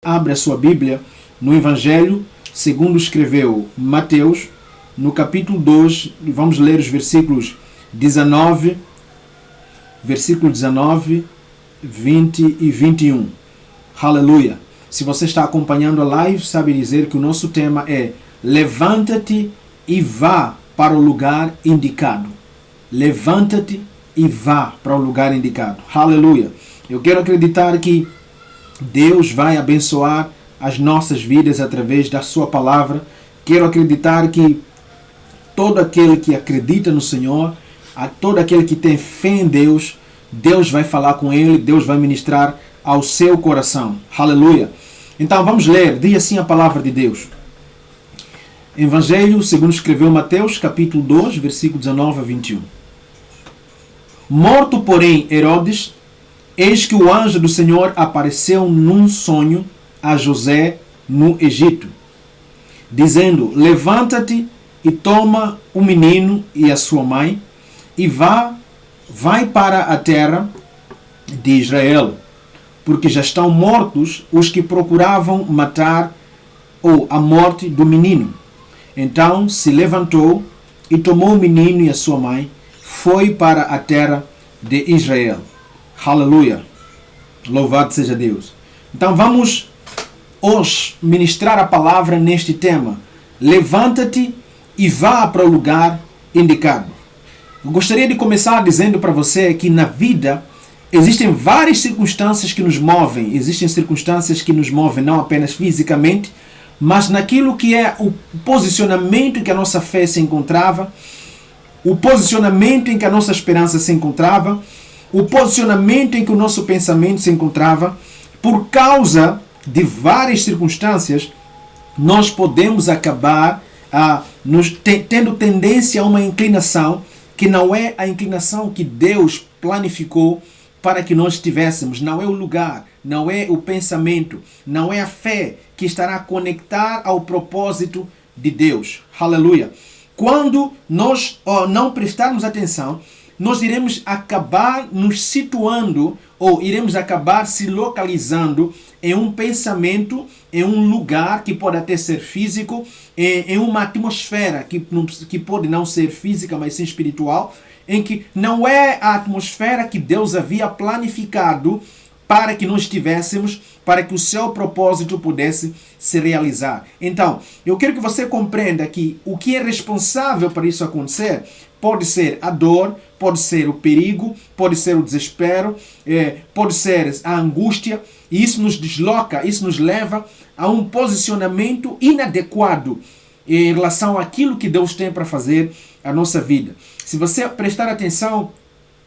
Abre a sua Bíblia no Evangelho segundo escreveu Mateus, no capítulo 2, vamos ler os versículos 19, 20 e 21. Aleluia! Se você está acompanhando a live, sabe dizer que o nosso tema é levanta-te e vá para o lugar indicado. Levanta-te e vá para o lugar indicado. Aleluia! Eu quero acreditar que Deus vai abençoar as nossas vidas através da sua palavra. Quero acreditar que todo aquele que acredita no Senhor, todo aquele que tem fé em Deus, Deus vai falar com ele, Deus vai ministrar ao seu coração. Aleluia! Então vamos ler, diz assim a palavra de Deus. Evangelho segundo escreveu Mateus, capítulo 2, versículo 19 a 21. Morto, porém, Herodes, eis que o anjo do Senhor apareceu num sonho a José no Egito, dizendo: levanta-te e toma o menino e a sua mãe e vai para a terra de Israel, porque já estão mortos os que procuravam matar ou a morte do menino. Então se levantou e tomou o menino e a sua mãe, foi para a terra de Israel. Aleluia! Louvado seja Deus. Então vamos hoje ministrar a palavra neste tema. Levanta-te e vá para o lugar indicado. Eu gostaria de começar dizendo para você que na vida existem várias circunstâncias que nos movem. Existem circunstâncias que nos movem não apenas fisicamente, mas naquilo que é o posicionamento em que a nossa fé se encontrava, o posicionamento em que a nossa esperança se encontrava, o posicionamento em que o nosso pensamento se encontrava. Por causa de várias circunstâncias, nós podemos acabar tendo tendência a uma inclinação que não é a inclinação que Deus planificou para que nós tivéssemos. Não é o lugar, não é o pensamento, não é a fé que estará a conectar ao propósito de Deus. Aleluia! Quando nós não prestarmos atenção, nós iremos acabar nos situando ou iremos acabar se localizando em um pensamento, em um lugar que pode até ser físico, em uma atmosfera que pode não ser física, mas sim espiritual, em que não é a atmosfera que Deus havia planificado para que nós tivéssemos, para que o seu propósito pudesse se realizar. Então, eu quero que você compreenda que o que é responsável para isso acontecer pode ser a dor, pode ser o perigo, pode ser o desespero, pode ser a angústia, e isso nos desloca, isso nos leva a um posicionamento inadequado em relação àquilo que Deus tem para fazer na nossa vida. Se você prestar atenção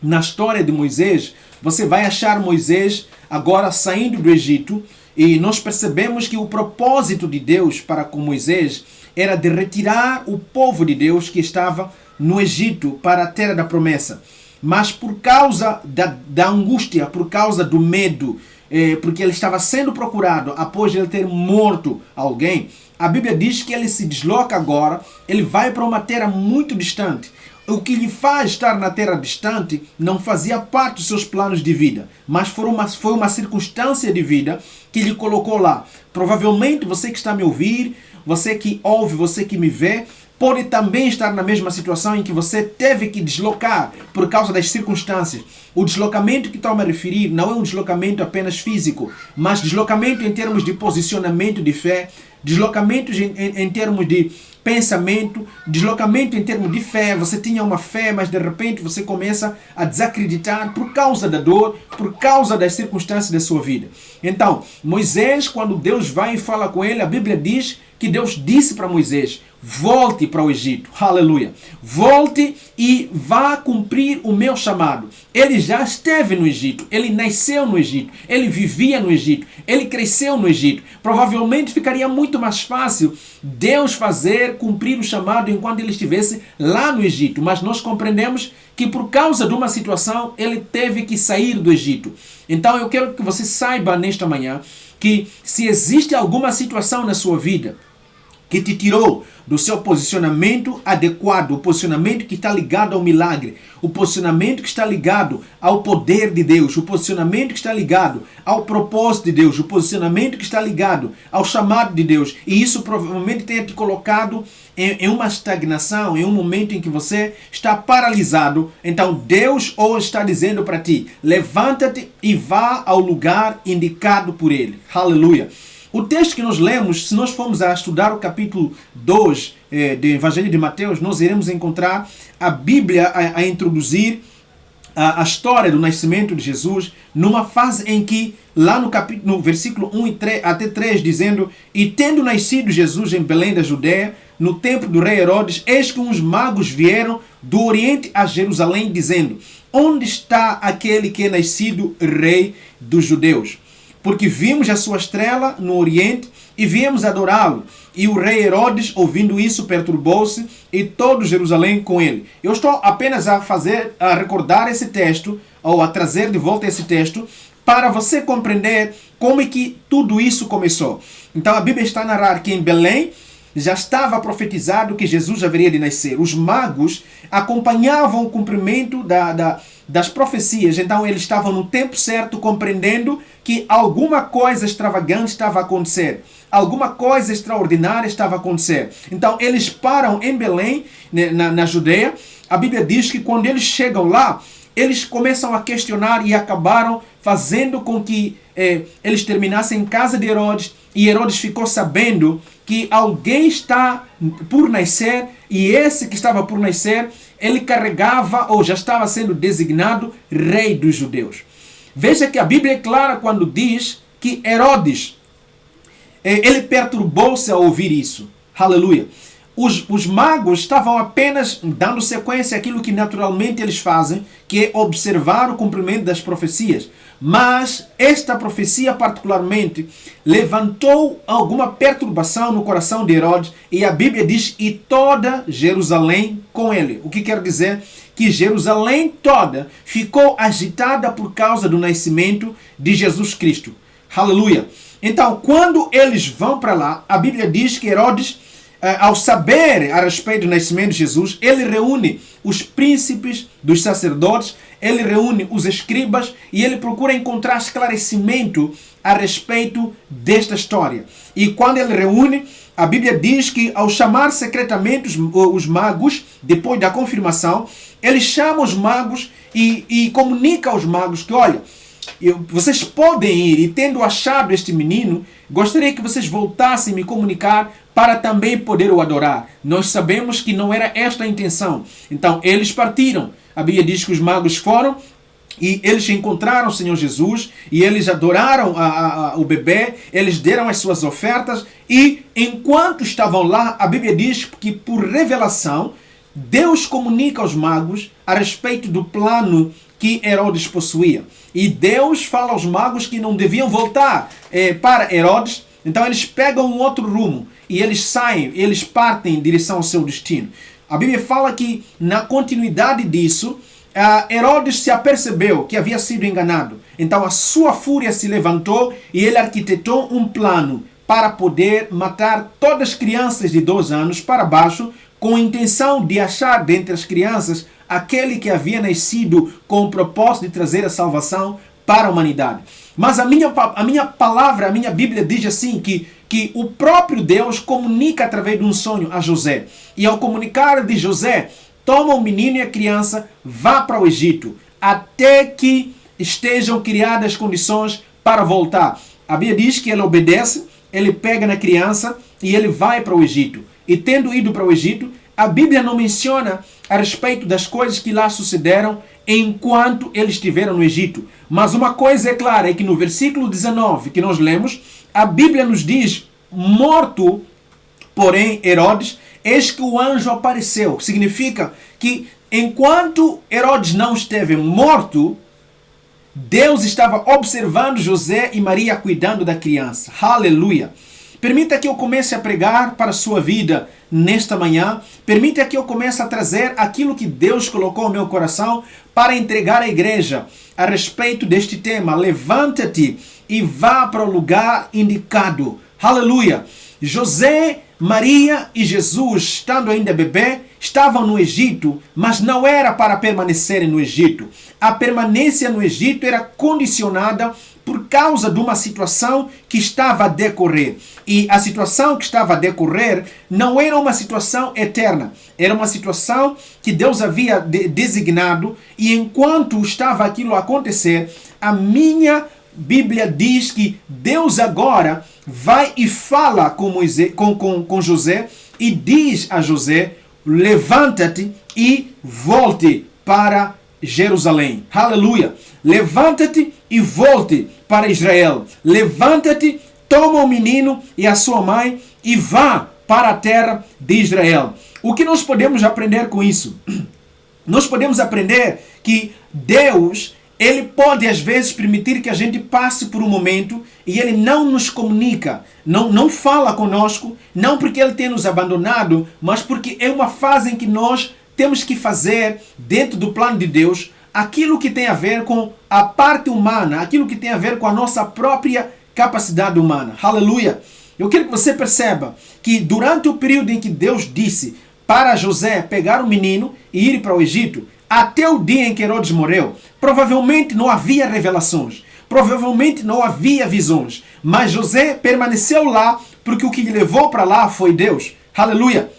na história de Moisés, você vai achar Moisés agora saindo do Egito, e nós percebemos que o propósito de Deus para com Moisés era de retirar o povo de Deus que estava no Egito para a terra da promessa. Mas por causa da angústia, por causa do medo, porque ele estava sendo procurado após ele ter morto alguém, a Bíblia diz que ele se desloca agora, ele vai para uma terra muito distante. O que lhe faz estar na terra distante não fazia parte dos seus planos de vida, mas foi uma circunstância de vida que lhe colocou lá. Provavelmente você que está a me ouvir, você que ouve, você que me vê, pode também estar na mesma situação em que você teve que deslocar por causa das circunstâncias. O deslocamento que estou a me referir não é um deslocamento apenas físico, mas deslocamento em termos de posicionamento de fé, deslocamento em termos de pensamento, deslocamento em termos de fé. Você tinha uma fé, mas de repente você começa a desacreditar por causa da dor, por causa das circunstâncias da sua vida. Então, Moisés, quando Deus vai e fala com ele, a Bíblia diz que Deus disse para Moisés: volte para o Egito. Aleluia! Volte e vá cumprir o meu chamado. Ele já esteve no Egito, ele nasceu no Egito, ele vivia no Egito, ele cresceu no Egito. Provavelmente ficaria muito mais fácil Deus cumprir o chamado enquanto ele estivesse lá no Egito. Mas nós compreendemos que por causa de uma situação ele teve que sair do Egito. Então eu quero que você saiba nesta manhã que se existe alguma situação na sua vida que te tirou do seu posicionamento adequado, o posicionamento que está ligado ao milagre, o posicionamento que está ligado ao poder de Deus, o posicionamento que está ligado ao propósito de Deus, o posicionamento que está ligado ao chamado de Deus. E isso provavelmente tenha te colocado em uma estagnação, em um momento em que você está paralisado. Então Deus hoje está dizendo para ti: levanta-te e vá ao lugar indicado por Ele. Aleluia! O texto que nós lemos, se nós formos a estudar o capítulo 2 do Evangelho de Mateus, nós iremos encontrar a Bíblia a introduzir a história do nascimento de Jesus numa fase em que, lá no versículo 1 até 3, dizendo: e tendo nascido Jesus em Belém da Judeia, no tempo do rei Herodes, eis que uns magos vieram do Oriente a Jerusalém, dizendo: onde está aquele que é nascido rei dos judeus? Porque vimos a sua estrela no Oriente e viemos adorá-lo. E o rei Herodes, ouvindo isso, perturbou-se e todo Jerusalém com ele. Eu estou apenas a recordar esse texto, ou a trazer de volta esse texto, para você compreender como é que tudo isso começou. Então a Bíblia está a narrar que em Belém já estava profetizado que Jesus haveria de nascer. Os magos acompanhavam o cumprimento das profecias. Então eles estavam no tempo certo, compreendendo que alguma coisa extravagante estava a acontecer. Alguma coisa extraordinária estava a acontecer. Então eles param em Belém, na Judeia. A Bíblia diz que quando eles chegam lá, eles começam a questionar e acabaram fazendo com que eles terminassem em casa de Herodes. E Herodes ficou sabendo que alguém está por nascer, e esse que estava por nascer, ele carregava ou já estava sendo designado rei dos judeus. Veja que a Bíblia é clara quando diz que Herodes, ele perturbou-se ao ouvir isso. Aleluia! Os magos estavam apenas dando sequência àquilo que naturalmente eles fazem, que é observar o cumprimento das profecias. Mas esta profecia particularmente levantou alguma perturbação no coração de Herodes, e a Bíblia diz: e toda Jerusalém com ele. O que quer dizer? Que Jerusalém toda ficou agitada por causa do nascimento de Jesus Cristo. Aleluia! Então, quando eles vão para lá, a Bíblia diz que Herodes, ao saber a respeito do nascimento de Jesus, ele reúne os príncipes dos sacerdotes, ele reúne os escribas e ele procura encontrar esclarecimento a respeito desta história. E quando ele reúne, a Bíblia diz que ao chamar secretamente os magos, depois da confirmação, ele chama os magos e comunica aos magos que, olha, vocês podem ir, e tendo achado este menino, gostaria que vocês voltassem a me comunicar para também poder o adorar. Nós sabemos que não era esta a intenção. Então eles partiram. A Bíblia diz que os magos foram e eles encontraram o Senhor Jesus e eles adoraram o bebê, eles deram as suas ofertas, e enquanto estavam lá, a Bíblia diz que por revelação Deus comunica aos magos a respeito do plano que Herodes possuía. E Deus fala aos magos que não deviam voltar para Herodes. Então eles pegam um outro rumo e eles saem, eles partem em direção ao seu destino. A Bíblia fala que na continuidade disso, Herodes se apercebeu que havia sido enganado. Então a sua fúria se levantou e ele arquitetou um plano para poder matar todas as crianças de 12 anos para baixo, com a intenção de achar dentre as crianças aquele que havia nascido com o propósito de trazer a salvação para a humanidade. Mas a minha palavra, a minha Bíblia diz assim que o próprio Deus comunica através de um sonho a José. E ao comunicar de José, toma o menino e a criança, vá para o Egito, até que estejam criadas as condições para voltar. A Bíblia diz que ele obedece, ele pega na criança e ele vai para o Egito. E tendo ido para o Egito, a Bíblia não menciona a respeito das coisas que lá sucederam enquanto eles estiveram no Egito. Mas uma coisa é clara, é que no versículo 19 que nós lemos, a Bíblia nos diz: morto, porém, Herodes, eis que o anjo apareceu. Significa que enquanto Herodes não esteve morto, Deus estava observando José e Maria cuidando da criança. Aleluia! Permita que eu comece a pregar para a sua vida nesta manhã. Permita que eu comece a trazer aquilo que Deus colocou no meu coração para entregar à igreja a respeito deste tema. Levanta-te e vá para o lugar indicado. Aleluia! José, Maria e Jesus, estando ainda bebê, estavam no Egito, mas não era para permanecerem no Egito. A permanência no Egito era condicionada por causa de uma situação que estava a decorrer. E a situação que estava a decorrer não era uma situação eterna. Era uma situação que Deus havia designado, e enquanto estava aquilo a acontecer, a minha Bíblia diz que Deus agora vai e fala com José e diz a José: levanta-te e volte para Jerusalém. Aleluia! Levanta-te e volte para Israel. Levanta-te, toma o menino e a sua mãe e vá para a terra de Israel. O que nós podemos aprender com isso? Nós podemos aprender que Deus, Ele pode às vezes permitir que a gente passe por um momento e Ele não nos comunica, não fala conosco, não porque Ele tem nos abandonado, mas porque é uma fase em que nós temos que fazer, dentro do plano de Deus, aquilo que tem a ver com a parte humana, aquilo que tem a ver com a nossa própria capacidade humana. Aleluia! Eu quero que você perceba que durante o período em que Deus disse para José pegar o menino e ir para o Egito, até o dia em que Herodes morreu, provavelmente não havia revelações, provavelmente não havia visões, mas José permaneceu lá porque o que lhe levou para lá foi Deus. Aleluia!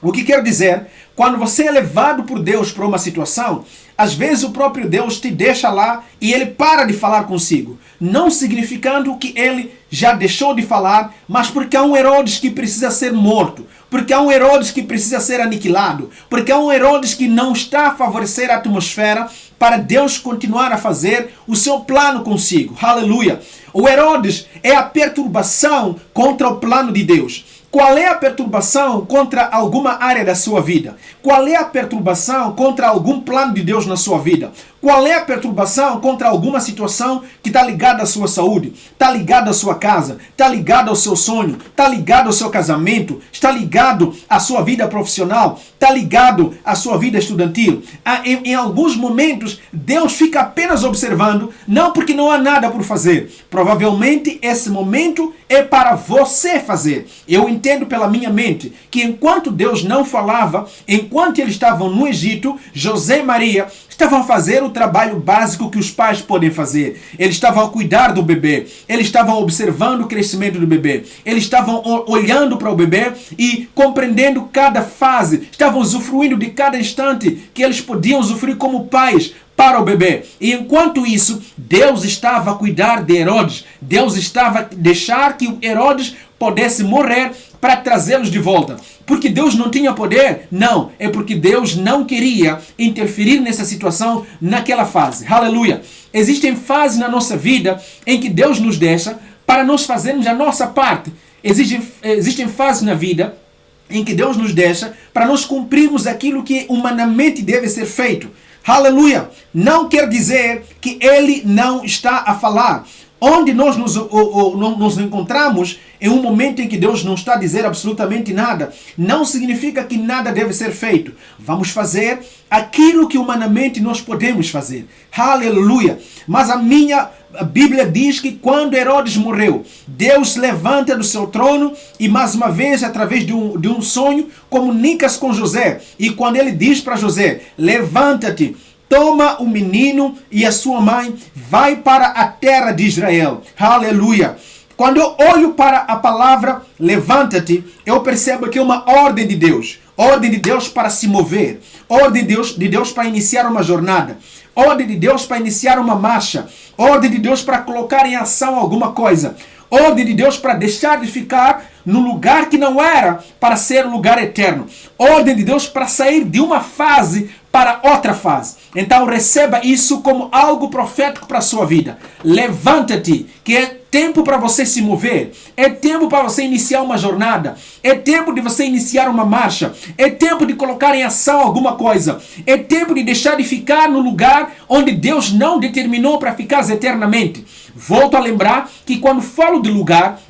O que quero dizer, quando você é levado por Deus para uma situação, às vezes o próprio Deus te deixa lá e Ele para de falar consigo. Não significando que Ele já deixou de falar, mas porque há um Herodes que precisa ser morto. Porque há um Herodes que precisa ser aniquilado. Porque há um Herodes que não está a favorecer a atmosfera para Deus continuar a fazer o seu plano consigo. Aleluia! O Herodes é a perturbação contra o plano de Deus. Qual é a perturbação contra alguma área da sua vida? Qual é a perturbação contra algum plano de Deus na sua vida? Qual é a perturbação contra alguma situação que está ligada à sua saúde? Está ligada à sua casa? Está ligada ao seu sonho? Está ligado ao seu casamento? Está ligado à sua vida profissional? Está ligado à sua vida estudantil? Em alguns momentos, Deus fica apenas observando, não porque não há nada por fazer. Provavelmente esse momento é para você fazer. Eu entendo pela minha mente que enquanto Deus não falava, enquanto eles estavam no Egito, José e Maria estavam a fazer o trabalho básico que os pais podem fazer. Eles estavam a cuidar do bebê. Eles estavam observando o crescimento do bebê. Eles estavam olhando para o bebê e compreendendo cada fase. Estavam usufruindo de cada instante que eles podiam usufruir como pais para o bebê. E enquanto isso, Deus estava a cuidar de Herodes. Deus estava a deixar que Herodes pudesse morrer para trazê-los de volta. Porque Deus não tinha poder? Não. É porque Deus não queria interferir nessa situação naquela fase. Aleluia. Existem fases na nossa vida em que Deus nos deixa para nós fazermos a nossa parte. Existem fases na vida em que Deus nos deixa para nós cumprirmos aquilo que humanamente deve ser feito. Aleluia! Não quer dizer que Ele não está a falar. Onde nós nos encontramos em um momento em que Deus não está a dizer absolutamente nada, não significa que nada deve ser feito. Vamos fazer aquilo que humanamente nós podemos fazer. Aleluia! Mas a Bíblia diz que quando Herodes morreu, Deus levanta do seu trono e mais uma vez, através de um sonho, comunica-se com José. E quando ele diz para José, levanta-te, toma o menino e a sua mãe, vai para a terra de Israel. Aleluia! Quando eu olho para a palavra levanta-te, eu percebo que é uma ordem de Deus. Ordem de Deus para se mover. Ordem de Deus para iniciar uma jornada. Ordem de Deus para iniciar uma marcha. Ordem de Deus para colocar em ação alguma coisa. Ordem de Deus para deixar de ficar no lugar que não era para ser lugar eterno. Ordem de Deus para sair de uma fase para outra fase. Então receba isso como algo profético para a sua vida. Levanta-te, que é tempo para você se mover. É tempo para você iniciar uma jornada. É tempo de você iniciar uma marcha. É tempo de colocar em ação alguma coisa. É tempo de deixar de ficar no lugar onde Deus não determinou para ficar eternamente. Volto a lembrar que quando falo de lugar,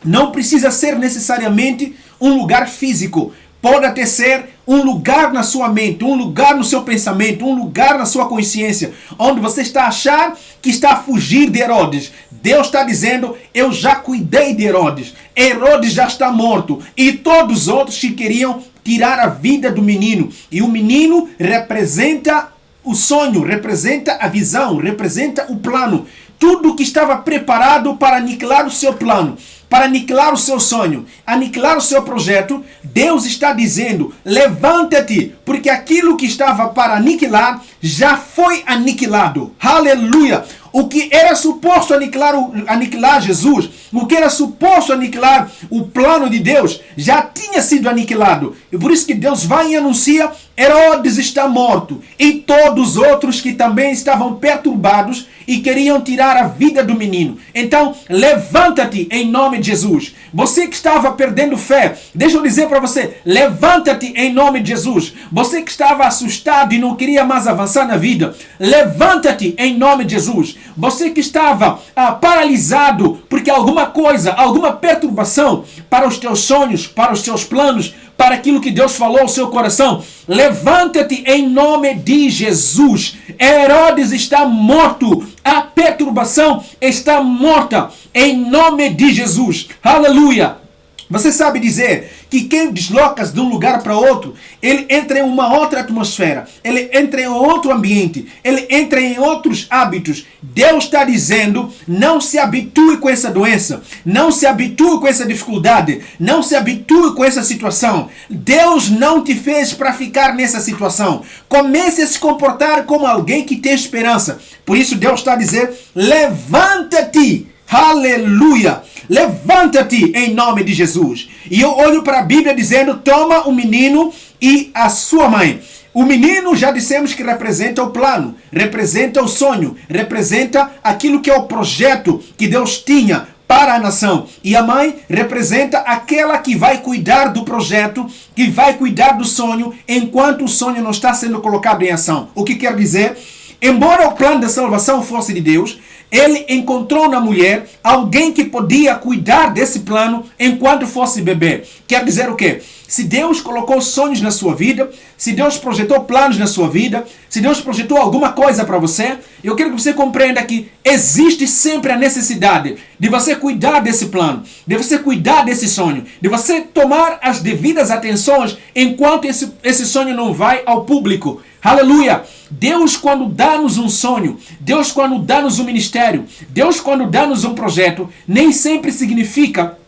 não precisa ser necessariamente um lugar físico. Pode até ser um lugar na sua mente, um lugar no seu pensamento, um lugar na sua consciência, onde você está a achar que está a fugir de Herodes. Deus está dizendo, eu já cuidei de Herodes. Herodes já está morto. E todos os outros que queriam tirar a vida do menino. E o menino representa o sonho, representa a visão, representa o plano. Tudo que estava preparado para aniquilar o seu plano, para aniquilar o seu sonho, aniquilar o seu projeto, Deus está dizendo, levanta-te, porque aquilo que estava para aniquilar já foi aniquilado. Aleluia! O que era suposto aniquilar Jesus, o que era suposto aniquilar o plano de Deus, já tinha sido aniquilado. E por isso que Deus vai e anuncia, Herodes está morto. E todos os outros que também estavam perturbados e queriam tirar a vida do menino. Então, levanta-te em nome de Jesus. Você que estava perdendo fé, deixa eu dizer para você, levanta-te em nome de Jesus. Você que estava assustado e não queria mais avançar na vida, levanta-te em nome de Jesus. Você que estava paralisado porque alguma coisa, alguma perturbação para os teus sonhos, para os teus planos, para aquilo que Deus falou ao seu coração, levanta-te em nome de Jesus. Herodes está morto, a perturbação está morta em nome de Jesus. Aleluia! Você sabe dizer que quem desloca de um lugar para outro, ele entra em uma outra atmosfera, ele entra em outro ambiente, ele entra em outros hábitos. Deus está dizendo, não se habitue com essa doença, não se habitue com essa dificuldade, não se habitue com essa situação. Deus não te fez para ficar nessa situação. Comece a se comportar como alguém que tem esperança. Por isso Deus está dizendo, levanta-te. Aleluia! Levanta-te em nome de Jesus. E eu olho para a Bíblia dizendo, toma o menino e a sua mãe. O menino já dissemos que representa o plano, representa o sonho, representa aquilo que é o projeto que Deus tinha para a nação. E a mãe representa aquela que vai cuidar do projeto, que vai cuidar do sonho, enquanto o sonho não está sendo colocado em ação. O que quer dizer? Embora o plano da salvação fosse de Deus, ele encontrou na mulher alguém que podia cuidar desse plano enquanto fosse bebê. Quer dizer o quê? Se Deus colocou sonhos na sua vida, se Deus projetou planos na sua vida, se Deus projetou alguma coisa para você, eu quero que você compreenda que existe sempre a necessidade de você cuidar desse plano, de você cuidar desse sonho, de você tomar as devidas atenções enquanto esse sonho não vai ao público. Aleluia! Deus, quando dá-nos um sonho, Deus, quando dá-nos um ministério, Deus, quando dá-nos um projeto, nem sempre significa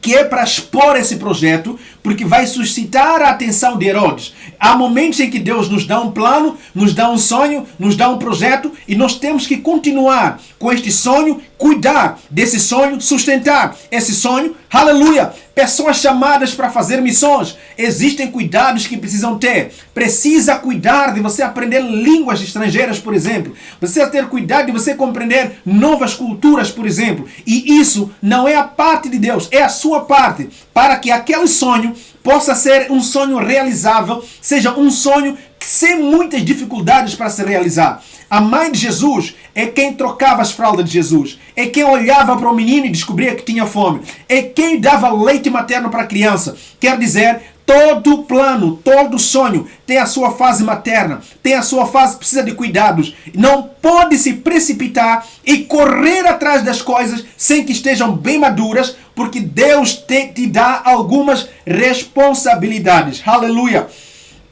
que é para expor esse projeto, porque vai suscitar a atenção de Herodes. Há momentos em que Deus nos dá um plano, nos dá um sonho, nos dá um projeto, e nós temos que continuar com este sonho, cuidar desse sonho, sustentar esse sonho. Aleluia! Pessoas chamadas para fazer missões, existem cuidados que precisam ter. Precisa cuidar de você aprender línguas estrangeiras, por exemplo. Precisa ter cuidado de você compreender novas culturas, por exemplo. E isso não é a parte de Deus, é a sua parte, para que aquele sonho possa ser um sonho realizável, seja um sonho sem muitas dificuldades para se realizar. A mãe de Jesus é quem trocava as fraldas de Jesus, é quem olhava para o menino e descobria que tinha fome, é quem dava leite materno para a criança. Quer dizer, todo plano, todo sonho tem a sua fase materna, tem a sua fase, precisa de cuidados. Não pode se precipitar e correr atrás das coisas sem que estejam bem maduras, porque Deus te dá algumas responsabilidades. Aleluia!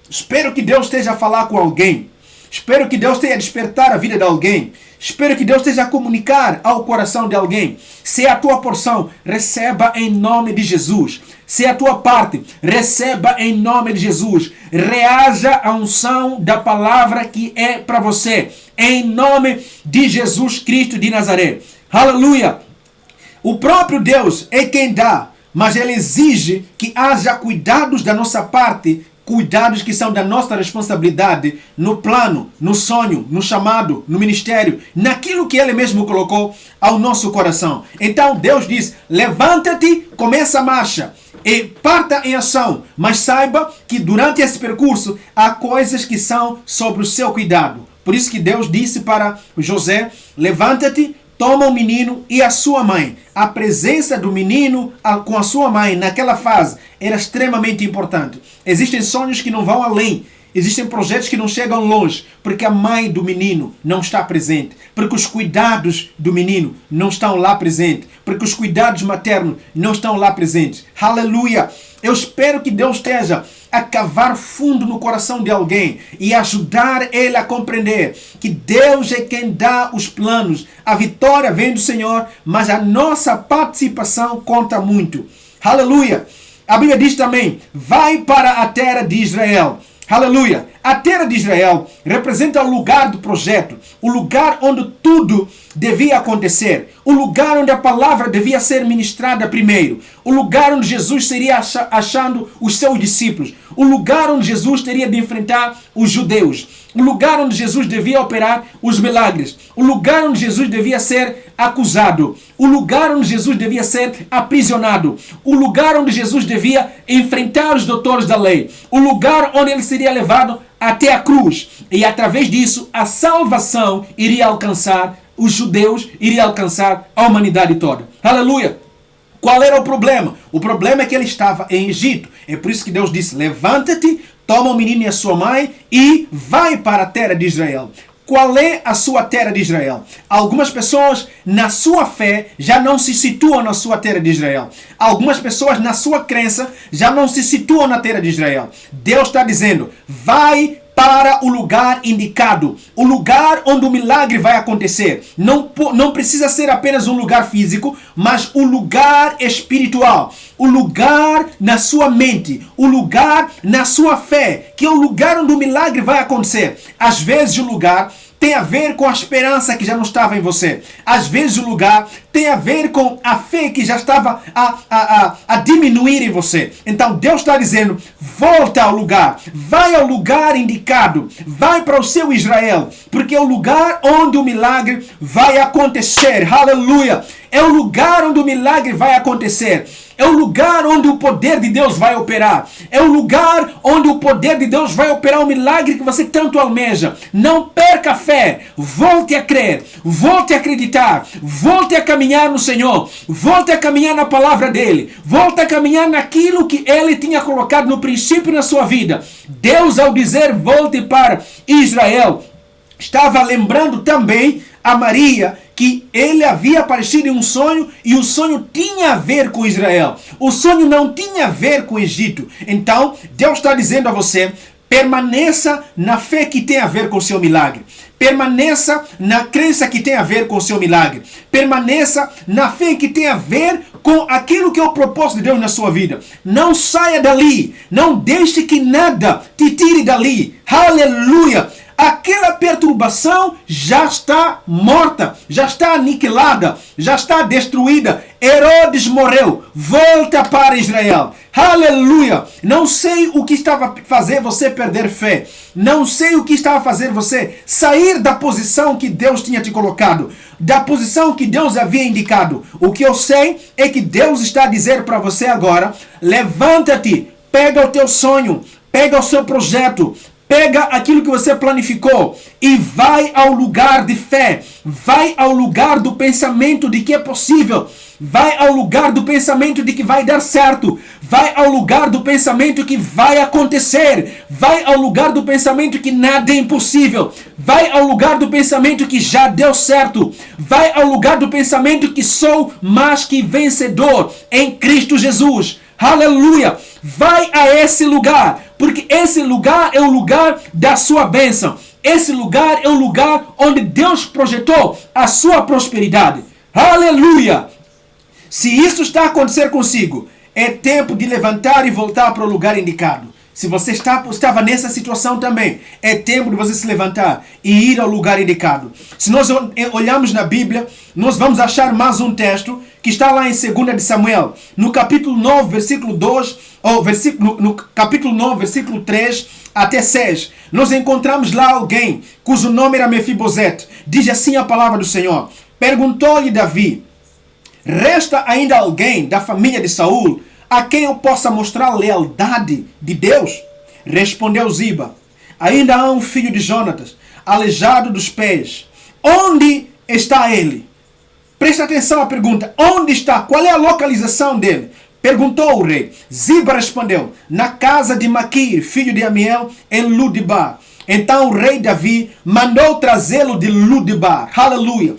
Espero que Deus esteja a falar com alguém. Espero que Deus esteja a despertar a vida de alguém. Espero que Deus esteja a comunicar ao coração de alguém. Se é a tua porção, receba em nome de Jesus. Se é a tua parte, receba em nome de Jesus. Reaja à unção da palavra que é para você. Em nome de Jesus Cristo de Nazaré. Aleluia! O próprio Deus é quem dá, mas Ele exige que haja cuidados da nossa parte, cuidados que são da nossa responsabilidade no plano, no sonho, no chamado, no ministério, naquilo que Ele mesmo colocou ao nosso coração. Então Deus diz, levanta-te, começa a marcha e parta em ação, mas saiba que durante esse percurso há coisas que são sobre o seu cuidado. Por isso que Deus disse para José, levanta-te, toma o menino e a sua mãe. A presença do menino com a sua mãe naquela fase era extremamente importante. Existem sonhos que não vão além. Existem projetos que não chegam longe, porque a mãe do menino não está presente, porque os cuidados do menino não estão lá presentes, porque os cuidados maternos não estão lá presentes. Aleluia! Eu espero que Deus esteja a cavar fundo no coração de alguém e ajudar ele a compreender que Deus é quem dá os planos. A vitória vem do Senhor, mas a nossa participação conta muito. Aleluia! A Bíblia diz também, vai para a terra de Israel. Aleluia! A terra de Israel representa o lugar do projeto, o lugar onde tudo devia acontecer, o lugar onde a palavra devia ser ministrada primeiro, o lugar onde Jesus seria achando os seus discípulos, o lugar onde Jesus teria de enfrentar os judeus, o lugar onde Jesus devia operar os milagres, o lugar onde Jesus devia ser acusado, o lugar onde Jesus devia ser aprisionado, o lugar onde Jesus devia enfrentar os doutores da lei, o lugar onde ele seria levado até a cruz. E através disso, a salvação iria alcançar os judeus, iria alcançar a humanidade toda. Aleluia! Qual era o problema? O problema é que ele estava em Egito. É por isso que Deus disse, levanta-te, toma o menino e a sua mãe e vai para a terra de Israel. Qual é a sua terra de Israel? Algumas pessoas, na sua fé, já não se situam na sua terra de Israel. Algumas pessoas, na sua crença, já não se situam na terra de Israel. Deus está dizendo, vai para o lugar indicado, o lugar onde o milagre vai acontecer. Não precisa ser apenas um lugar físico, mas o lugar espiritual, o lugar na sua mente, o lugar na sua fé, que é o lugar onde o milagre vai acontecer. Às vezes o lugar tem a ver com a esperança que já não estava em você. Às vezes o lugar tem a ver com a fé que já estava a diminuir em você. Então Deus está dizendo, volta ao lugar, vai ao lugar indicado, vai para o seu Israel, porque é o lugar onde o milagre vai acontecer. Aleluia! É o lugar onde o milagre vai acontecer. É o lugar onde o poder de Deus vai operar. É o lugar onde o poder de Deus vai operar o milagre que você tanto almeja. Não perca a fé. Volte a crer. Volte a acreditar. Volte a caminhar no Senhor. Volte a caminhar na palavra dEle. Volte a caminhar naquilo que Ele tinha colocado no princípio na sua vida. Deus, ao dizer volte para Israel, estava lembrando também a Maria que ele havia aparecido em um sonho e o sonho tinha a ver com Israel. O sonho não tinha a ver com o Egito. Então, Deus está dizendo a você, permaneça na fé que tem a ver com o seu milagre. Permaneça na crença que tem a ver com o seu milagre. Permaneça na fé que tem a ver com aquilo que é o propósito de Deus na sua vida. Não saia dali. Não deixe que nada te tire dali. Aleluia! Aquela perturbação já está morta, já está aniquilada, já está destruída. Herodes morreu. Volta para Israel. Aleluia! Não sei o que estava a fazer você perder fé. Não sei o que estava a fazer você sair da posição que Deus tinha te colocado, da posição que Deus havia indicado. O que eu sei é que Deus está a dizer para você agora, levanta-te, pega o teu sonho, pega o seu projeto, pega aquilo que você planificou e vai ao lugar de fé. Vai ao lugar do pensamento de que é possível. Vai ao lugar do pensamento de que vai dar certo. Vai ao lugar do pensamento que vai acontecer. Vai ao lugar do pensamento que nada é impossível. Vai ao lugar do pensamento que já deu certo. Vai ao lugar do pensamento que sou mais que vencedor em Cristo Jesus. Aleluia! Vai a esse lugar, porque esse lugar é o lugar da sua bênção. Esse lugar é o lugar onde Deus projetou a sua prosperidade. Aleluia! Se isso está a acontecer consigo, é tempo de levantar e voltar para o lugar indicado. Se você estava nessa situação também, é tempo de você se levantar e ir ao lugar indicado. Se nós olharmos na Bíblia, nós vamos achar mais um texto que está lá em 2 de Samuel, no capítulo 9, versículo 2, ou no capítulo 9, versículo 3 até 6. Nós encontramos lá alguém cujo nome era Mefibosete. Diz assim a palavra do Senhor. Perguntou-lhe Davi, resta ainda alguém da família de Saul a quem eu possa mostrar a lealdade de Deus? Respondeu Ziba, ainda há um filho de Jonatas, aleijado dos pés. Onde está ele? Presta atenção à pergunta. Onde está? Qual é a localização dele? Perguntou o rei. Ziba respondeu: na casa de Maquir, filho de Amiel, em Ludibar. Então o rei Davi mandou trazê-lo de Ludibar. Aleluia.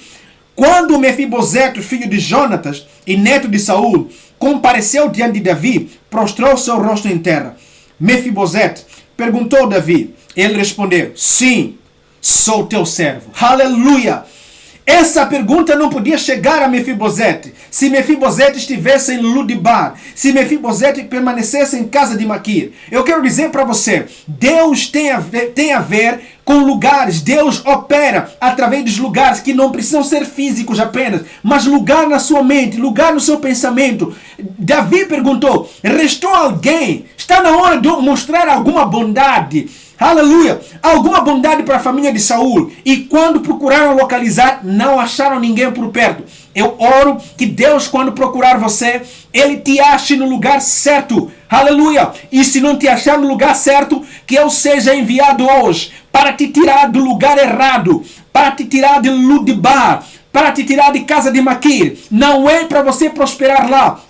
Quando Mefibosete, filho de Jonatas e neto de Saul, compareceu diante de Davi, prostrou seu rosto em terra. Mefibosete perguntou Davi. Ele respondeu: sim, sou teu servo. Aleluia. Essa pergunta não podia chegar a Mefibosete se Mefibosete estivesse em Ludibar, se Mefibosete permanecesse em casa de Maquir. Eu quero dizer para você, Deus tem a ver com lugares. Deus opera através dos lugares que não precisam ser físicos apenas, mas lugar na sua mente, lugar no seu pensamento. Davi perguntou: restou alguém? Está na hora de eu mostrar alguma bondade. Aleluia! Alguma bondade para a família de Saul. E quando procuraram localizar, não acharam ninguém por perto. Eu oro que Deus, quando procurar você, Ele te ache no lugar certo. Aleluia! E se não te achar no lugar certo, que eu seja enviado hoje para te tirar do lugar errado, para te tirar de Ludibar, para te tirar de casa de Maquir. Não é para você prosperar lá.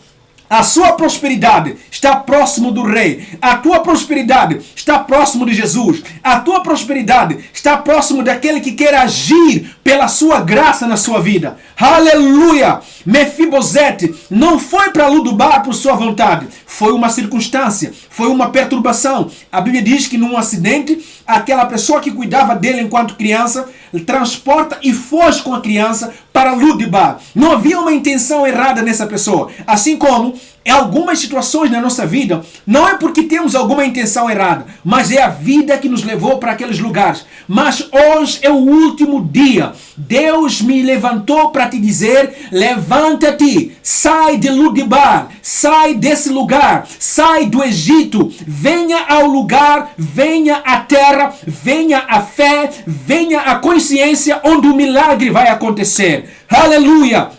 A sua prosperidade está próximo do rei. A tua prosperidade está próximo de Jesus. A tua prosperidade está próximo daquele que quer agir pela sua graça na sua vida. Aleluia! Mefibosete não foi para Ludibar por sua vontade. Foi uma circunstância, foi uma perturbação. A Bíblia diz que num acidente, aquela pessoa que cuidava dele enquanto criança, transporta e foge com a criança para Ludibar. Não havia uma intenção errada nessa pessoa. Assim como em algumas situações na nossa vida, não é porque temos alguma intenção errada, mas é a vida que nos levou para aqueles lugares. Mas hoje é o último dia. Deus me levantou para te dizer: levanta-te, sai de Ludibar, sai desse lugar, sai do Egito, venha ao lugar, venha à terra, venha a fé, venha a consciência onde o milagre vai acontecer. Aleluia!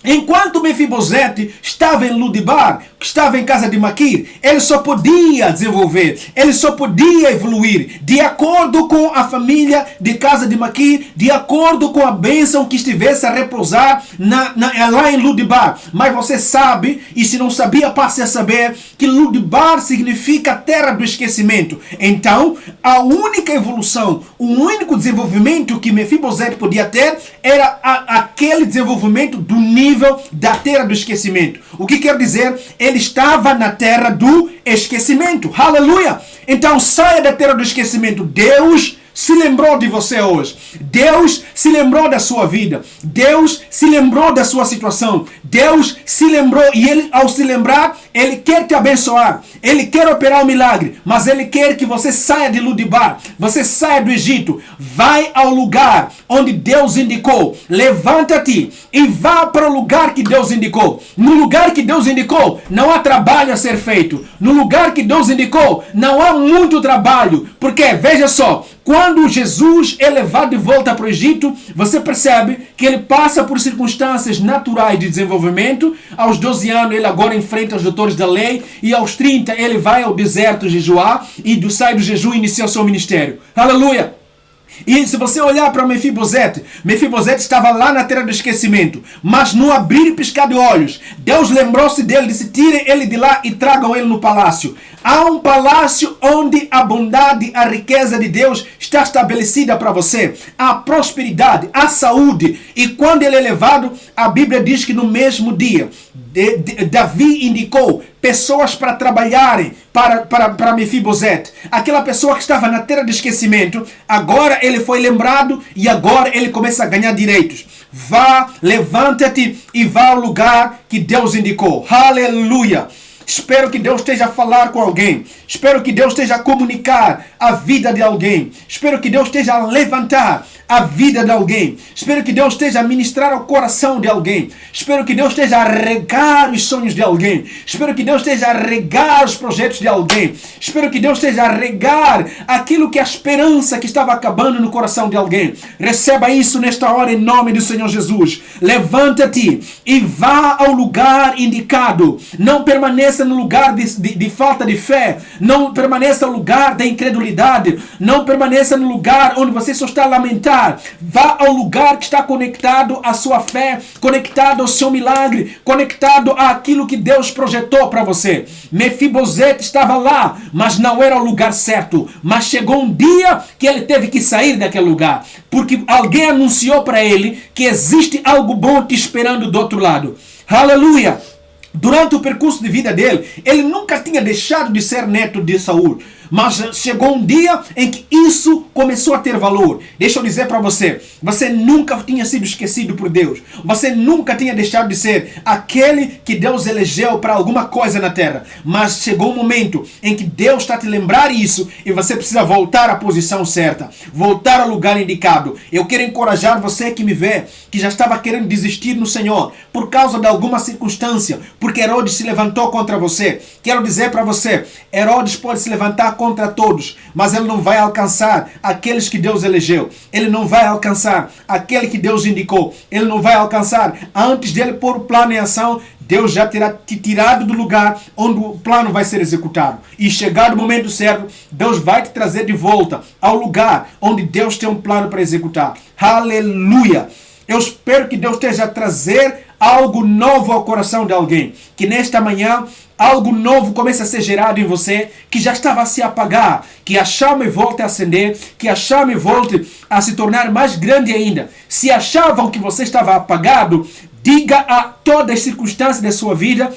Enquanto Mefibosete estava em Ludibar, estava em casa de Maquir, ele só podia desenvolver, ele só podia evoluir de acordo com a família de casa de Maquir, de acordo com a bênção que estivesse a repousar lá em Ludibar. Mas você sabe, e se não sabia, passe a saber, que Ludibar significa terra do esquecimento. Então, a única evolução, o único desenvolvimento que Mefibosete podia ter era aquele desenvolvimento do nível da terra do esquecimento. O que quer dizer? Ele estava na terra do esquecimento. Aleluia! Então saia da terra do esquecimento. Deus se lembrou de você hoje. Deus se lembrou da sua vida. Deus se lembrou da sua situação. Deus se lembrou, e Ele, ao se lembrar, Ele quer te abençoar. Ele quer operar um milagre, mas Ele quer que você saia de Ludibar, você saia do Egito, vai ao lugar onde Deus indicou. Levanta-te e vá para o lugar que Deus indicou. No lugar que Deus indicou, não há trabalho a ser feito. No lugar que Deus indicou, não há muito trabalho. Porque, veja só, quando Jesus é levado de volta para o Egito, você percebe que ele passa por circunstâncias naturais de desenvolvimento. Aos 12 anos ele agora enfrenta os doutores da lei, e aos 30 ele vai ao deserto jejuar, e sai do jejum e inicia o seu ministério. Aleluia! E se você olhar para Mefibosete, Mefibosete estava lá na terra do esquecimento, mas no abrir e piscar de olhos, Deus lembrou-se dele, disse: tirem ele de lá e tragam ele no palácio. Há um palácio onde a bondade, a riqueza de Deus está estabelecida para você. A prosperidade, a saúde. E quando ele é levado, a Bíblia diz que no mesmo dia, Davi indicou pessoas para trabalharem para Mefibosete. Aquela pessoa que estava na terra de esquecimento, agora ele foi lembrado e agora ele começa a ganhar direitos. Vá, levanta-te e vá ao lugar que Deus indicou. Aleluia! Espero que Deus esteja a falar com alguém. Espero que Deus esteja a comunicar a vida de alguém. Espero que Deus esteja a levantar a vida de alguém. Espero que Deus esteja a ministrar ao coração de alguém. Espero que Deus esteja a regar os sonhos de alguém. Espero que Deus esteja a regar os projetos de alguém. Espero que Deus esteja a regar aquilo que a esperança que estava acabando no coração de alguém. Receba isso nesta hora em nome do Senhor Jesus. Levanta-te e vá ao lugar indicado. Não permaneça permaneça no lugar de falta de fé. Não permaneça no lugar da incredulidade. Não permaneça no lugar onde você só está a lamentar. Vá ao lugar que está conectado à sua fé, conectado ao seu milagre, conectado àquilo que Deus projetou para você. Mefibosete estava lá, mas não era o lugar certo. Mas chegou um dia que ele teve que sair daquele lugar, porque alguém anunciou para ele que existe algo bom te esperando do outro lado. Aleluia! Durante o percurso de vida dele, ele nunca tinha deixado de ser neto de Saul. Mas chegou um dia em que isso começou a ter valor. Deixa eu dizer para você, você nunca tinha sido esquecido por Deus. Você nunca tinha deixado de ser aquele que Deus elegeu para alguma coisa na terra. Mas chegou um momento em que Deus está a te lembrar isso e você precisa voltar à posição certa. Voltar ao lugar indicado. Eu quero encorajar você que me vê, que já estava querendo desistir no Senhor por causa de alguma circunstância, porque Herodes se levantou contra você. Quero dizer para você, Herodes pode se levantar contra todos, mas ele não vai alcançar aqueles que Deus elegeu. Ele não vai alcançar aquele que Deus indicou. Ele não vai alcançar. Antes dele pôr o plano em ação, Deus já terá te tirado do lugar onde o plano vai ser executado. E chegado o momento certo, Deus vai te trazer de volta ao lugar onde Deus tem um plano para executar. Aleluia! Eu espero que Deus esteja a trazer algo novo ao coração de alguém. Que nesta manhã algo novo comece a ser gerado em você, que já estava a se apagar. Que a chama volte a acender, que a chama volte a se tornar mais grande ainda. Se achavam que você estava apagado, diga a todas as circunstâncias da sua vida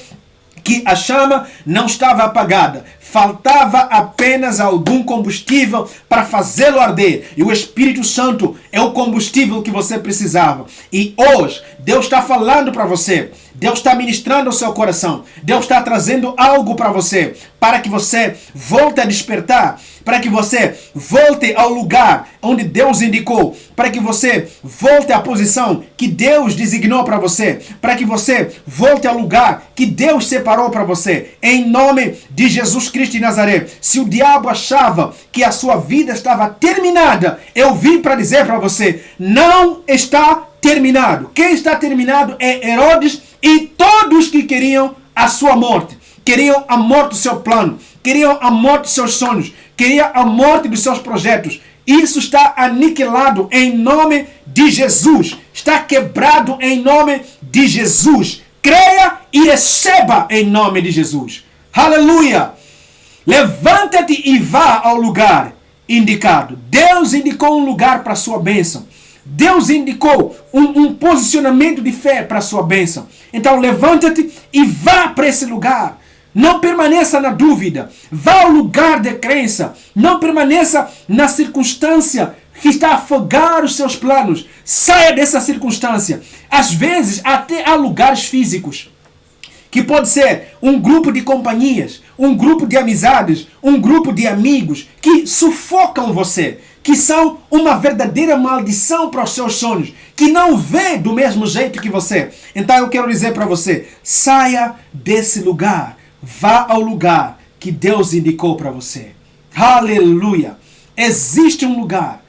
que a chama não estava apagada. Faltava apenas algum combustível para fazê-lo arder. E o Espírito Santo é o combustível que você precisava. E hoje, Deus está falando para você. Deus está ministrando o seu coração. Deus está trazendo algo para você. Para que você volte a despertar. Para que você volte ao lugar onde Deus indicou. Para que você volte à posição que Deus designou para você. Para que você volte ao lugar que Deus separou para você. Em nome de Jesus Cristo de Nazaré. Se o diabo achava que a sua vida estava terminada, eu vim para dizer para você, não está terminado. Quem está terminado é Herodes e todos que queriam a sua morte. Queriam a morte do seu plano. Queriam a morte dos seus sonhos. Queriam a morte dos seus projetos. Isso está aniquilado em nome de Jesus. Está quebrado em nome de Jesus. Creia e receba em nome de Jesus. Aleluia! Levanta-te e vá ao lugar indicado. Deus indicou um lugar para a sua bênção. Deus indicou um posicionamento de fé para a sua bênção. Então levanta-te e vá para esse lugar. Não permaneça na dúvida. Vá ao lugar de crença. Não permaneça na circunstância que está a afogar os seus planos. Saia dessa circunstância. Às vezes até há lugares físicos, que pode ser um grupo de companhias, um grupo de amizades, um grupo de amigos que sufocam você, que são uma verdadeira maldição para os seus sonhos, que não vê do mesmo jeito que você. Então eu quero dizer para você, saia desse lugar, vá ao lugar que Deus indicou para você. Aleluia! Existe um lugar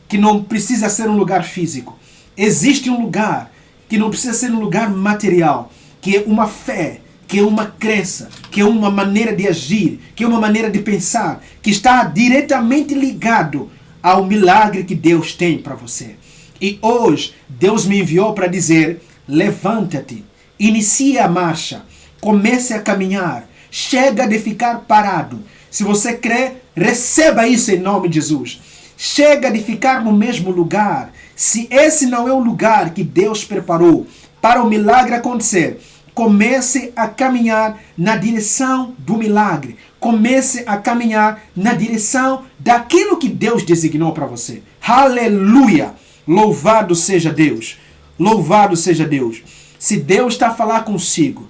que não precisa ser um lugar físico. Existe um lugar que não precisa ser um lugar material, que é uma fé, que é uma crença, que é uma maneira de agir, que é uma maneira de pensar, que está diretamente ligado ao milagre que Deus tem para você. E hoje, Deus me enviou para dizer, levanta-te, inicie a marcha, comece a caminhar, chega de ficar parado. Se você crê, receba isso em nome de Jesus. Chega de ficar no mesmo lugar. Se esse não é o lugar que Deus preparou para o milagre acontecer, comece a caminhar na direção do milagre. Comece a caminhar na direção daquilo que Deus designou para você. Aleluia! Louvado seja Deus. Louvado seja Deus. Se Deus está a falar consigo,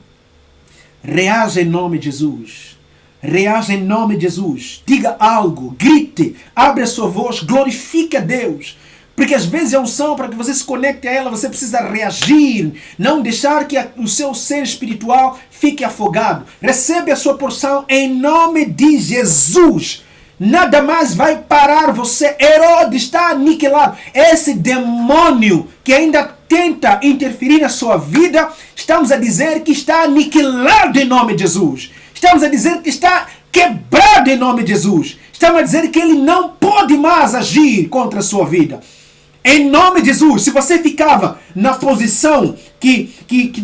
reaja em nome de Jesus. Reaja em nome de Jesus. Diga algo, grite, abre a sua voz, glorifique a Deus. Porque às vezes é unção para que você se conecte a ela, você precisa reagir. Não deixar que o seu ser espiritual fique afogado. Recebe a sua porção em nome de Jesus. Nada mais vai parar você. Herodes está aniquilado. Esse demônio que ainda tenta interferir na sua vida, estamos a dizer que está aniquilado em nome de Jesus. Estamos a dizer que está quebrado em nome de Jesus. Estamos a dizer que ele não pode mais agir contra a sua vida. Em nome de Jesus, se você ficava na posição que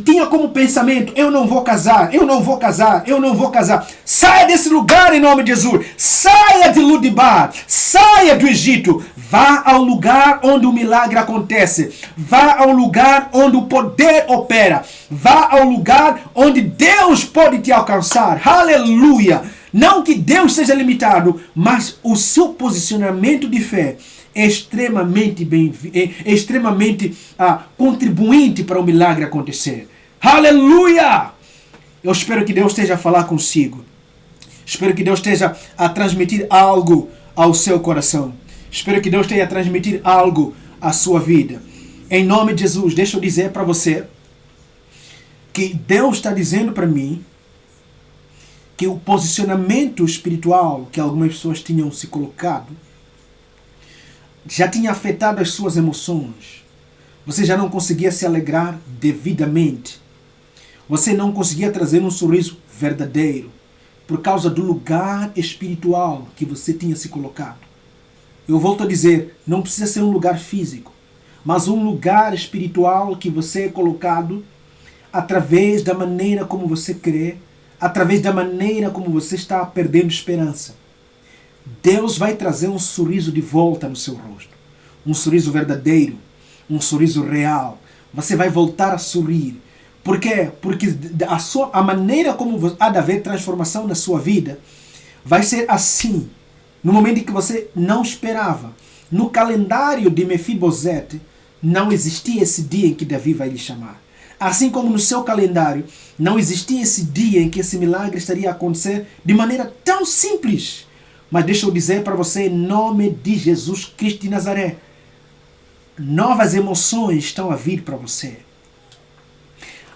tinha como pensamento, eu não vou casar, eu não vou casar, eu não vou casar. Saia desse lugar em nome de Jesus. Saia de Ludibar, saia do Egito. Vá ao lugar onde o milagre acontece. Vá ao lugar onde o poder opera. Vá ao lugar onde Deus pode te alcançar. Aleluia! Não que Deus seja limitado, mas o seu posicionamento de fé é extremamente contribuinte para o milagre acontecer. Aleluia! Eu espero que Deus esteja a falar consigo. Espero que Deus esteja a transmitir algo ao seu coração. Espero que Deus esteja a transmitir algo à sua vida. Em nome de Jesus, deixa eu dizer para você que Deus está dizendo para mim que o posicionamento espiritual que algumas pessoas tinham se colocado já tinha afetado as suas emoções. Você já não conseguia se alegrar devidamente. Você não conseguia trazer um sorriso verdadeiro por causa do lugar espiritual que você tinha se colocado. Eu volto a dizer, não precisa ser um lugar físico, mas um lugar espiritual que você é colocado através da maneira como você crê, através da maneira como você está perdendo esperança. Deus vai trazer um sorriso de volta no seu rosto. Um sorriso verdadeiro. Um sorriso real. Você vai voltar a sorrir. Por quê? Porque a maneira como há de haver transformação na sua vida vai ser assim. No momento em que você não esperava. No calendário de Mefibosete não existia esse dia em que Davi vai lhe chamar. Assim como no seu calendário não existia esse dia em que esse milagre estaria a acontecer de maneira tão simples. Mas deixa eu dizer para você, em nome de Jesus Cristo de Nazaré, novas emoções estão a vir para você.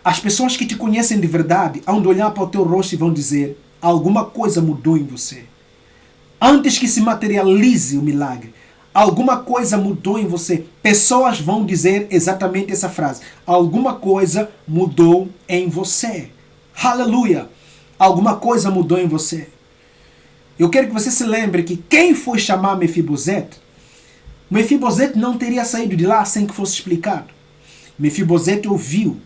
As pessoas que te conhecem de verdade, ao olhar para o teu rosto, vão dizer, alguma coisa mudou em você. Antes que se materialize o milagre, alguma coisa mudou em você. Pessoas vão dizer exatamente essa frase. Alguma coisa mudou em você. Aleluia! Alguma coisa mudou em você. Eu quero que você se lembre que quem foi chamar Mefibosete, Mefibosete não teria saído de lá sem que fosse explicado. Mefibosete ouviu.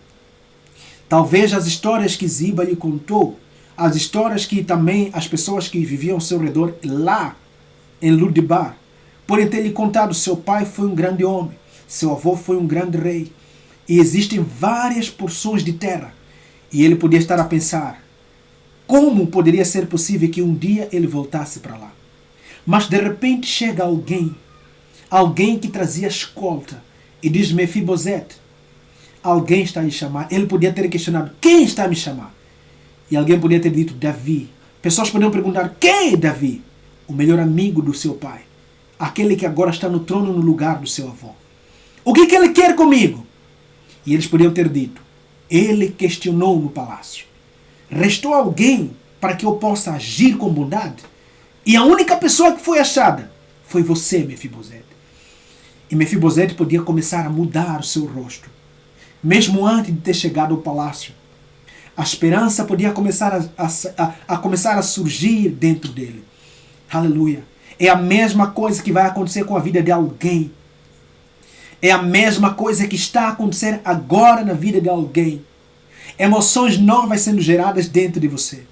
Talvez as histórias que Ziba lhe contou, as histórias que também as pessoas que viviam ao seu redor lá em Ludibar, porém ter lhe contado, seu pai foi um grande homem, seu avô foi um grande rei, e existem várias porções de terra. E ele podia estar a pensar, como poderia ser possível que um dia ele voltasse para lá? Mas de repente chega alguém que trazia escolta, e diz, Mefibosete, alguém está a me chamar. Ele podia ter questionado, quem está a me chamar? E alguém podia ter dito, Davi. Pessoas podiam perguntar, quem é Davi? O melhor amigo do seu pai. Aquele que agora está no trono no lugar do seu avô. O que ele quer comigo? E eles podiam ter dito, ele questionou no palácio. Restou alguém para que eu possa agir com bondade? E a única pessoa que foi achada foi você, Mefibosete. E Mefibosete podia começar a mudar o seu rosto. Mesmo antes de ter chegado ao palácio. A esperança podia começar a surgir dentro dele. Aleluia. É a mesma coisa que vai acontecer com a vida de alguém. É a mesma coisa que está a acontecer agora na vida de alguém. Emoções novas sendo geradas dentro de você.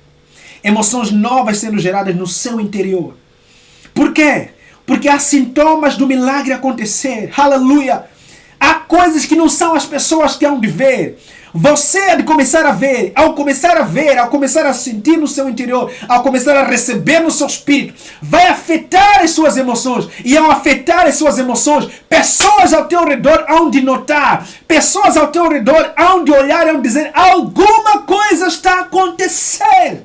Emoções novas sendo geradas no seu interior. Por quê? Porque há sintomas do milagre acontecer. Aleluia! Há coisas que não são as pessoas que hão de ver. Você há de começar a ver. Ao começar a ver, ao começar a sentir no seu interior, ao começar a receber no seu espírito, vai afetar as suas emoções. E ao afetar as suas emoções, pessoas ao teu redor hão de notar. Pessoas ao teu redor hão de olhar e hão de dizer, alguma coisa está a acontecer.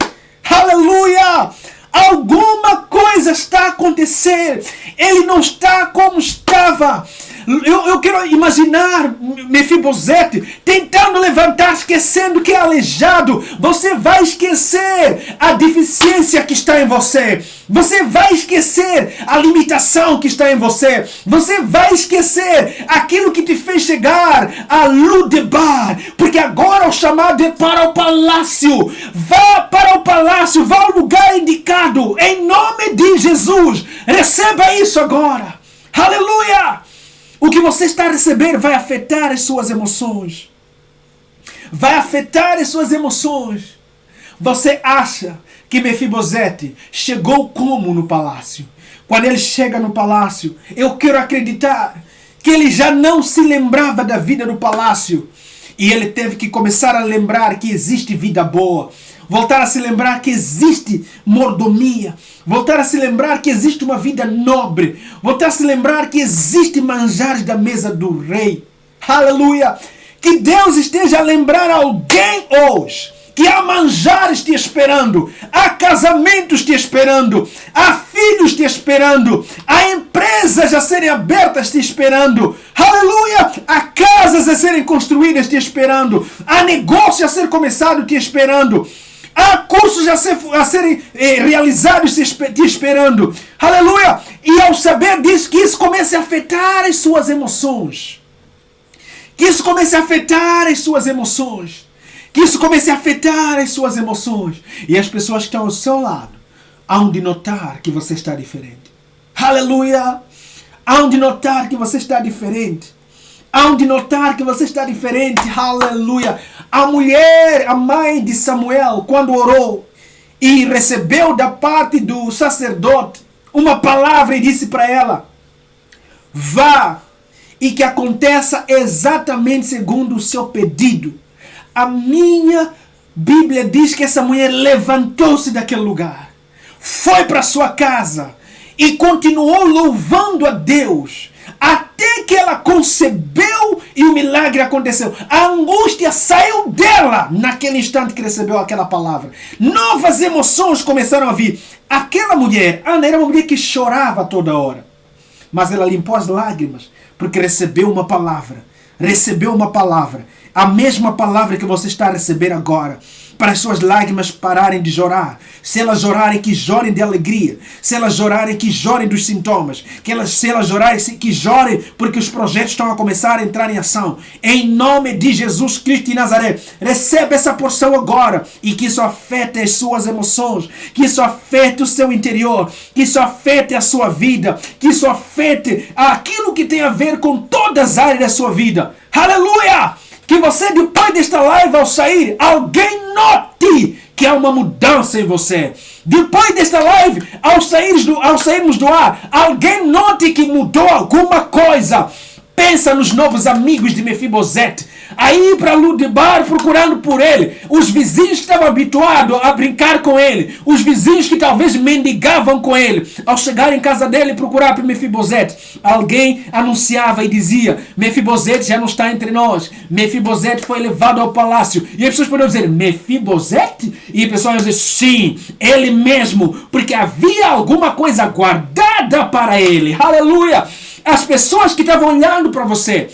Aleluia! Alguma coisa está a acontecer. Ele não está como estava. Eu quero imaginar Mefibosete tentando levantar, esquecendo que é aleijado. Você vai esquecer a deficiência que está em você. Você vai esquecer a limitação que está em você. Você vai esquecer aquilo que te fez chegar a Ludebar. Porque agora o chamado é para o palácio. Vá para o palácio, vá ao lugar indicado. Em nome de Jesus. Receba isso agora. Aleluia! O que você está a receber vai afetar as suas emoções. Vai afetar as suas emoções. Você acha que Mefibosete chegou como no palácio? Quando ele chega no palácio, eu quero acreditar que ele já não se lembrava da vida no palácio. E ele teve que começar a lembrar que existe vida boa. Voltar a se lembrar que existe mordomia. Voltar a se lembrar que existe uma vida nobre. Voltar a se lembrar que existe manjares da mesa do rei. Aleluia! Que Deus esteja a lembrar alguém hoje que há manjares te esperando, há casamentos te esperando, há filhos te esperando, há empresas a serem abertas te esperando, aleluia, há casas a serem construídas te esperando, há negócio a ser começado te esperando, há cursos a serem realizados te esperando, aleluia, e ao saber disso, que isso comece a afetar as suas emoções, que isso comece a afetar as suas emoções, que isso comece a afetar as suas emoções. E as pessoas que estão ao seu lado hão de notar que você está diferente. Aleluia! Hão de notar que você está diferente. Hão de notar que você está diferente. Aleluia! A mulher, a mãe de Samuel, quando orou e recebeu da parte do sacerdote uma palavra e disse para ela: vá e que aconteça exatamente segundo o seu pedido. A minha Bíblia diz que essa mulher levantou-se daquele lugar, foi para sua casa e continuou louvando a Deus até que ela concebeu e o milagre aconteceu. A angústia saiu dela naquele instante que recebeu aquela palavra. Novas emoções começaram a vir. Aquela mulher, Ana, era uma mulher que chorava toda hora, mas ela limpou as lágrimas porque recebeu uma palavra. Recebeu uma palavra. A mesma palavra que você está a receber agora. Para as suas lágrimas pararem de chorar. Se elas chorarem, que chorem de alegria. Se elas chorarem, que chorem dos sintomas. Se elas chorarem, que chorem porque os projetos estão a começar a entrar em ação. Em nome de Jesus Cristo de Nazaré. Receba essa porção agora. E que isso afete as suas emoções. Que isso afete o seu interior. Que isso afete a sua vida. Que isso afete aquilo que tem a ver com todas as áreas da sua vida. Aleluia! Que você, depois desta live, ao sair, alguém note que há uma mudança em você. Depois desta live, ao sairmos do ar, alguém note que mudou alguma coisa. Pensa nos novos amigos de Mefibosete. Aí para Ludebar procurando por ele. Os vizinhos que estavam habituados a brincar com ele. Os vizinhos que talvez mendigavam com ele. Ao chegar em casa dele e procurar por Mefibosete, alguém anunciava e dizia: Mefibosete já não está entre nós. Mefibosete foi levado ao palácio. E as pessoas poderiam dizer: Mefibosete? E o pessoal ia dizer: sim, ele mesmo. Porque havia alguma coisa guardada para ele. Aleluia! As pessoas que estavam olhando para você,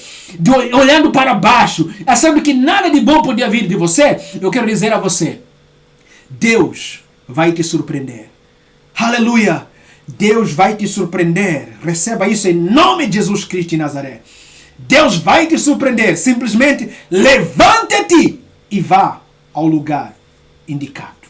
olhando para baixo, achando que nada de bom podia vir de você, eu quero dizer a você: Deus vai te surpreender. Aleluia! Deus vai te surpreender. Receba isso em nome de Jesus Cristo de Nazaré. Deus vai te surpreender. Simplesmente levante-te e vá ao lugar indicado.